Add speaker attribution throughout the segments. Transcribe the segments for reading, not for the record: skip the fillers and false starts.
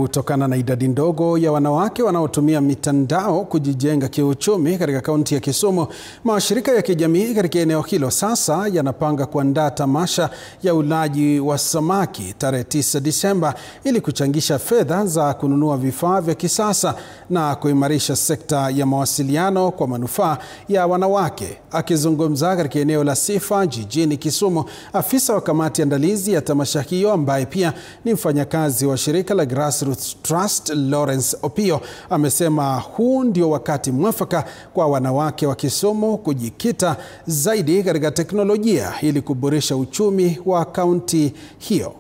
Speaker 1: Kutokana na idadi ndogo ya wanawake wanaotumia mitandao kujijenga kiuchumi katika kaunti ya Kisumu, mashirika ya kijamii katika eneo hilo sasa yanapanga kuandaa tamasha ya ulaji wa samaki tarehe 9 Disemba ili kuchangisha fedha za kununua vifaa vya kisasa na kuimarisha sekta ya mawasiliano kwa manufaa ya wanawake. Akizungumza katika eneo la Sifa jijini Kisumu, afisa wa kamati andalizi ya tamasha hiyo ambaye pia ni mfanyakazi wa shirika la Grassroots Trust, Lawrence Opio, amesema huu ndio wakati mwafaka kwa wanawake wa Kisumu kujikita zaidi katika teknolojia ili kuboresha uchumi wa kaunti hiyo.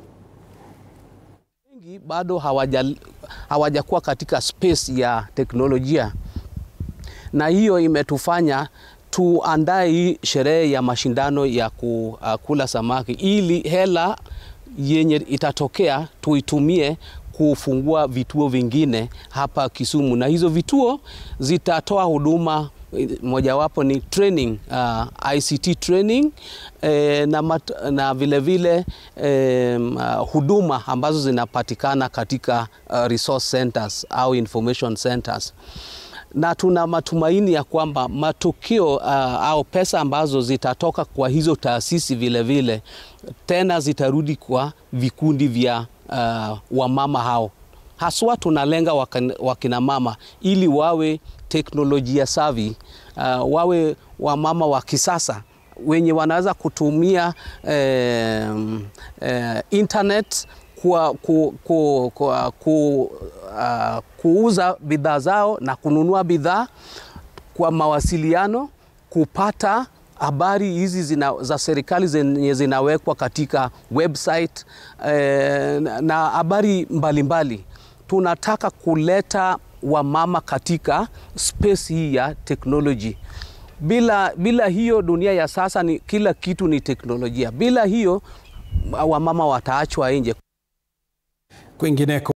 Speaker 2: Wengi bado hawajakuwa katika space ya teknolojia, na hiyo imetufanya tuandae hii sherehe ya mashindano ya kula samaki ili hela yenye itatokea tuitumie kufungua vituo vingine hapa Kisumu, na hizo vituo zitatoa huduma. Mojawapo ni training, ICT training, na vile vile huduma ambazo zinapatikana katika resource centers au information centers. Na tuna matumaini ya kwamba matokeo au pesa ambazo zitatoka kwa hizo taasisi vile vile tena zitarudi kwa vikundi vya wamama hao. Haswa tunalenga wakina mama ili wawe teknolojia savvy, wawe wamama wa kisasa wenye wanaweza kutumia internet kuuza bidhaa zao na kununua bidhaa kwa mawasiliano, kupata habari hizi za serikali zenye zinawekwa katika website na habari mbalimbali. Tunataka kuleta wamama katika space hii ya technology. Bila hiyo dunia ya sasa ni kila kitu ni teknolojia. Bila hiyo wamama wataachwa nje.
Speaker 1: Kwingineko